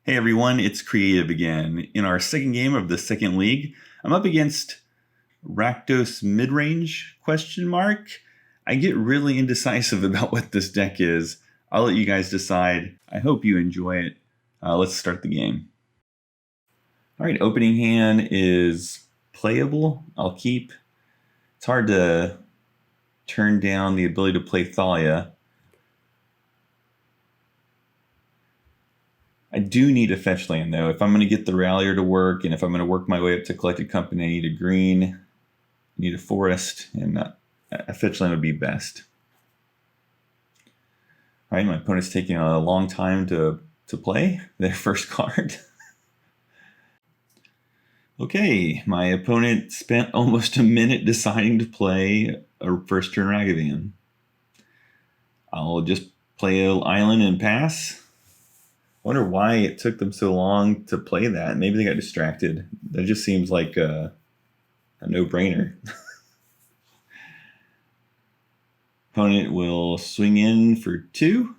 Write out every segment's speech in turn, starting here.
Hey everyone, it's Creative again. In our second game of the second league, I'm up against Rakdos Midrange, ? I get really indecisive about what this deck is. I'll let you guys decide. I hope you enjoy it. Let's start the game. All right, opening hand is playable. I'll keep. It's hard to turn down the ability to play Thalia. I do need a fetch land though. If I'm going to get the Rallier to work, and if I'm going to work my way up to Collected Company, I need a green, I need a forest, and a fetch land would be best. All right, my opponent's taking a long time to play their first card. Okay, my opponent spent almost a minute deciding to play a first turn Ragavan. I'll just play an island and pass. Wonder why it took them so long to play that. Maybe they got distracted. That just seems like a no-brainer. Opponent will swing in for 2.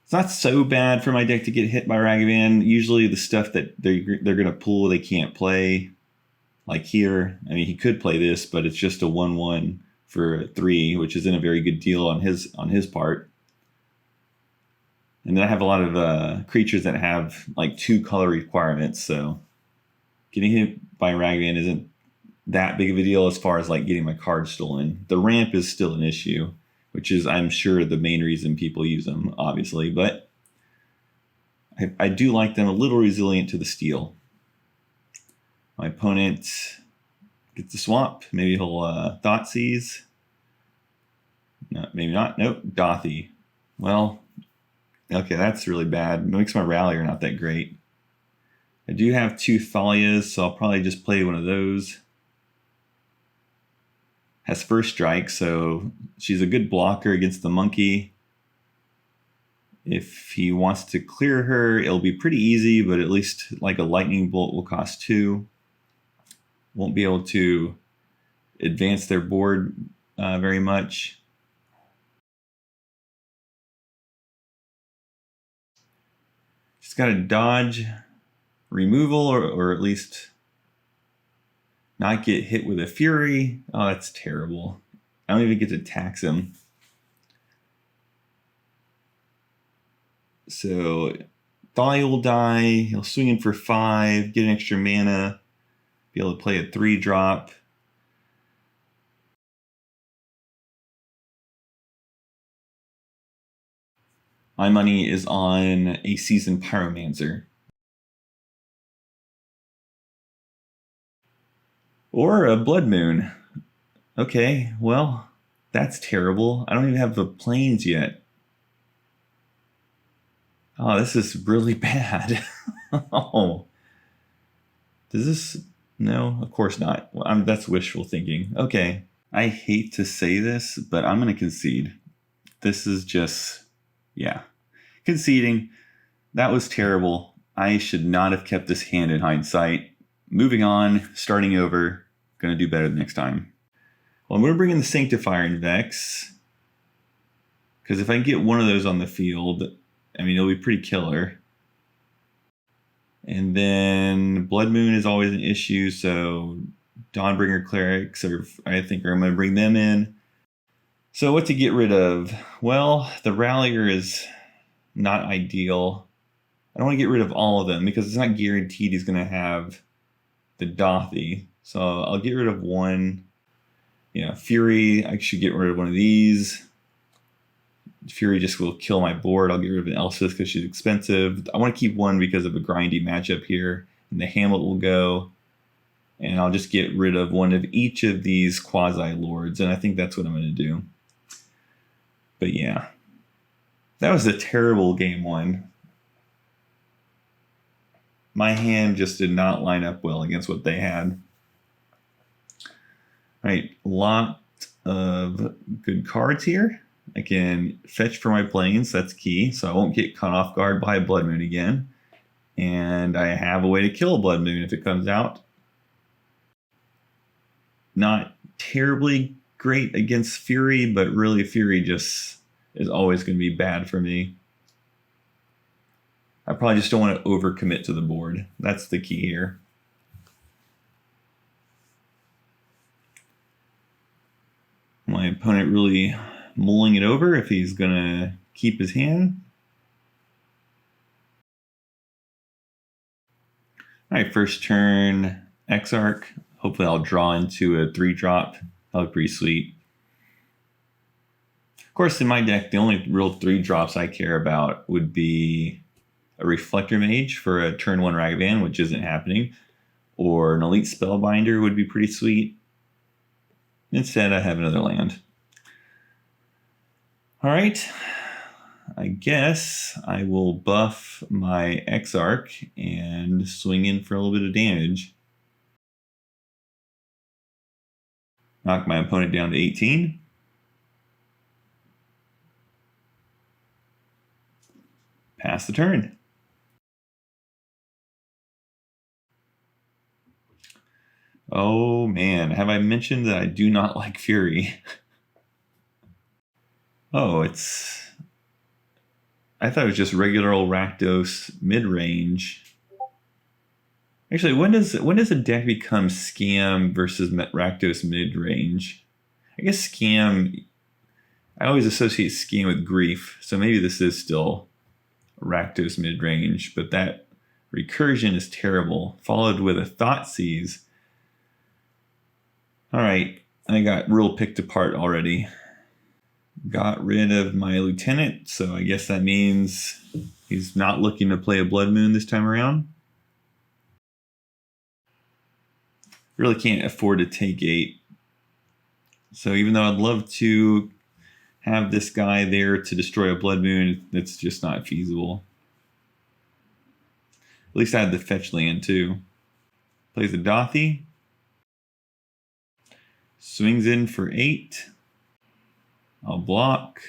It's not so bad for my deck to get hit by Ragavan. Usually the stuff that they're going to pull they can't play. Like here. I mean, he could play this, but it's just a 1/1 for 3, which isn't a very good deal on his part. And then I have a lot of creatures that have like 2 color requirements, so getting hit by Ragavan isn't that big of a deal as far as like getting my card stolen. The ramp is still an issue, which is, I'm sure, the main reason people use them, obviously, but I do like them a little resilient to the steal. My opponent gets the swamp. Maybe he'll Thoughtseize. No, maybe not. Nope, Dothy. Well, okay, that's really bad. It makes my Rallier not that great. I do have 2 Thalias, so I'll probably just play one of those. Has first strike, so she's a good blocker against the monkey. If he wants to clear her, it'll be pretty easy, but at least like a lightning bolt will cost 2. Won't be able to advance their board very much. Just got to dodge removal, or at least not get hit with a Fury. Oh, that's terrible. I don't even get to tax him. So Thalia will die. He'll swing in for 5, get an extra mana, be able to play a 3-drop. My money is on a Seasoned Pyromancer. Or a Blood Moon. Okay, well, that's terrible. I don't even have the planes yet. Oh, this is really bad. Oh. Does this... No, of course not. Well, that's wishful thinking. Okay, I hate to say this, but I'm going to concede. This is just... yeah. Conceding. That was terrible. I should not have kept this hand in hindsight. Moving on, starting over. Going to do better the next time. Well, I'm going to bring in the Sanctifier in Vex. Because if I can get one of those on the field, I mean, it'll be pretty killer. And then Blood Moon is always an issue, so Dawnbringer Clerics, I think I'm going to bring them in. So what to get rid of? Well, the Rallier is not ideal. I don't want to get rid of all of them because it's not guaranteed he's going to have the Dothy. So I'll get rid of one. Yeah, Fury, I should get rid of one of these. Fury just will kill my board. I'll get rid of an Elspeth because she's expensive. I want to keep one because of a grindy matchup here. And the Hamlet will go. And I'll just get rid of one of each of these quasi-lords. And I think that's what I'm going to do. But yeah. That was a terrible game 1. My hand just did not line up well against what they had. All right, a lot of good cards here. I can fetch for my planes, that's key, so I won't get caught off guard by a Blood Moon again. And I have a way to kill a Blood Moon if it comes out. Not terribly great against Fury, but really Fury just is always going to be bad for me. I probably just don't want to overcommit to the board. That's the key here. My opponent really mulling it over if he's going to keep his hand. All right, first turn, Exarch. Hopefully I'll draw into a 3-drop. That'll be pretty sweet. Of course, in my deck, the only real 3-drops I care about would be a Reflector Mage for a turn 1 Ragavan, which isn't happening, or an Elite Spellbinder would be pretty sweet. Instead, I have another land. All right, I guess I will buff my Exarch and swing in for a little bit of damage. Knock my opponent down to 18. Pass the turn. Oh man, have I mentioned that I do not like Fury? Oh, I thought it was just regular old Rakdos Midrange. Actually, when does a deck become Scam versus Rakdos Midrange? I guess Scam, I always associate Scam with Grief, so maybe this is still Rakdos Midrange, but that recursion is terrible, followed with a Thoughtseize. All right, I got real picked apart already. Got rid of my lieutenant, so I guess that means he's not looking to play a Blood Moon this time around. Really can't afford to take 8. So even though I'd love to have this guy there to destroy a Blood Moon, that's just not feasible. At least I had the fetch land too. Plays a Dothy. Swings in for 8. I'll block.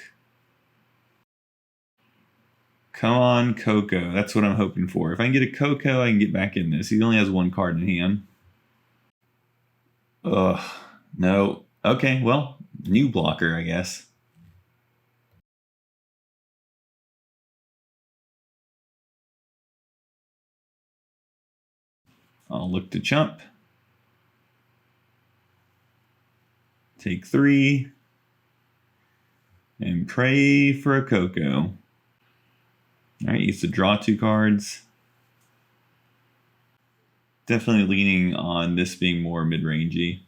Come on, Coco. That's what I'm hoping for. If I can get a Coco, I can get back in this. He only has 1 card in hand. Ugh, no. Okay, well, new blocker, I guess. I'll look to chump. Take 3. And pray for a Coco. All right, he gets to draw 2 cards. Definitely leaning on this being more mid-rangey.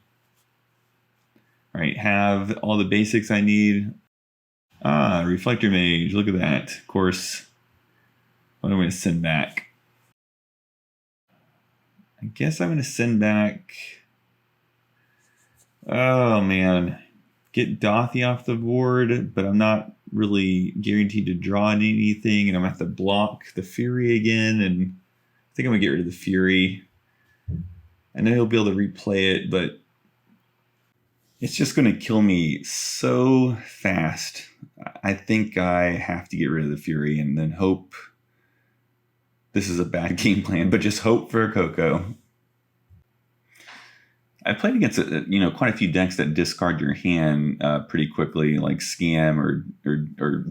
All right, have all the basics I need. Ah, Reflector Mage, look at that. Of course, what am I going to send back? I guess I'm going to send back... Oh, man. Get Dothy off the board, but I'm not really guaranteed to draw anything, and I'm going to have to block the Fury again, and I think I'm going to get rid of the Fury. I know he'll be able to replay it, but it's just going to kill me so fast. I think I have to get rid of the Fury and then hope this is a bad game plan, but just hope for a Coco. I played against quite a few decks that discard your hand pretty quickly, like Scam or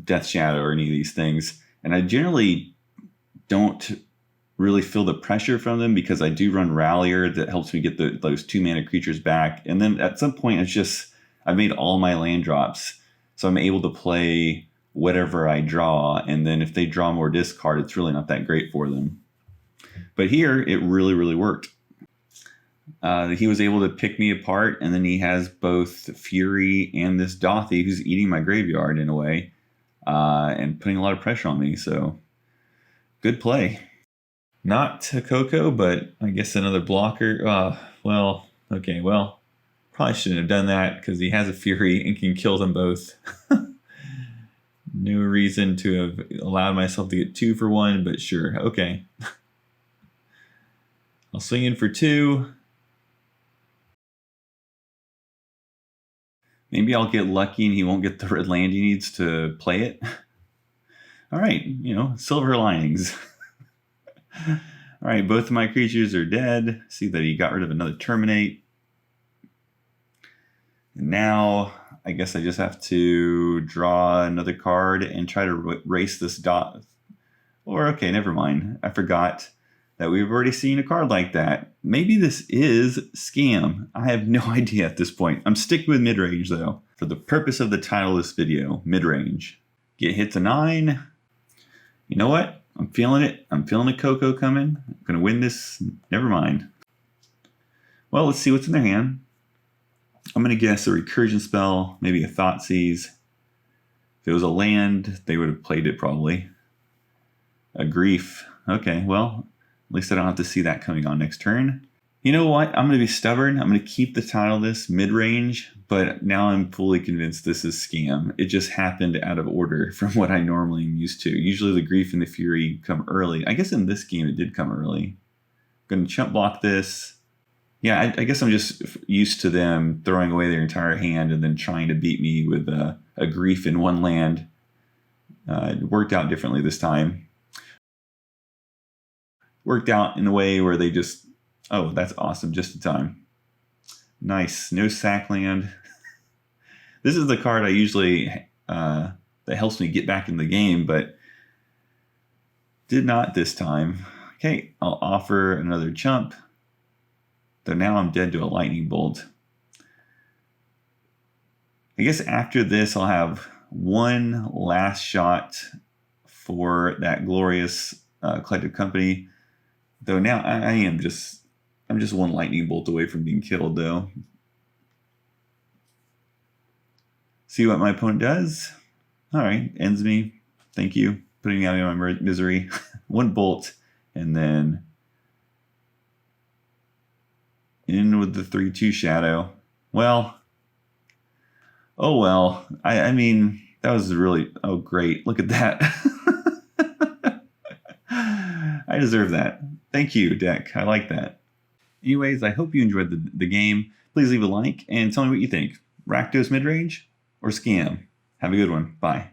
Death Shadow or any of these things, and I generally don't really feel the pressure from them because I do run Rallier that helps me get those 2-mana creatures back, and then at some point it's just I've made all my land drops, so I'm able to play whatever I draw, and then if they draw more discard, it's really not that great for them. But here it really, really worked. He was able to pick me apart, and then he has both Fury and this Dothy who's eating my graveyard in a way, and putting a lot of pressure on me, so good play. Not a Coco, but I guess another blocker. Probably shouldn't have done that because he has a Fury and can kill them both. No reason to have allowed myself to get 2 for 1, but sure, okay. I'll swing in for 2. Maybe I'll get lucky and he won't get the red land he needs to play it. All right, silver linings. All right, both of my creatures are dead. See that he got rid of another Terminate. And now I guess I just have to draw another card and try to race this Or, okay, never mind. I forgot that we've already seen a card like that. Maybe this is scam. I have no idea at this point. I'm sticking with mid-range, though. For the purpose of the title of this video, mid-range. Get hit to 9. You know what? I'm feeling it. I'm feeling the Coco coming. I'm going to win this. Never mind. Well, let's see what's in their hand. I'm going to guess a recursion spell, maybe a Thoughtseize. If it was a land, they would have played it probably. A Grief. Okay, well, at least I don't have to see that coming on next turn. You know what? I'm going to be stubborn. I'm going to keep the title of this mid-range, but now I'm fully convinced this is scam. It just happened out of order from what I normally am used to. Usually the Grief and the Fury come early. I guess in this game it did come early. I'm going to chump block this. Yeah, I guess I'm just used to them throwing away their entire hand and then trying to beat me with a Grief in one land. It worked out differently this time. Worked out in a way where they just... Oh, that's awesome. Just in time. Nice. No sack land. This is the card I usually... that helps me get back in the game, but did not this time. Okay, I'll offer another chump. Though now I'm dead to a lightning bolt. I guess after this I'll have one last shot for that glorious collective company. Though now I'm just one lightning bolt away from being killed, though. See what my opponent does. All right, ends me. Thank you, putting me out of my misery. One bolt, and then in with the 3/2 shadow. Well, oh well. I mean, that was really, oh great. Look at that. I deserve that. Thank you, deck. I like that. Anyways, I hope you enjoyed the game. Please leave a like and tell me what you think. Rakdos Midrange or scam? Have a good one. Bye.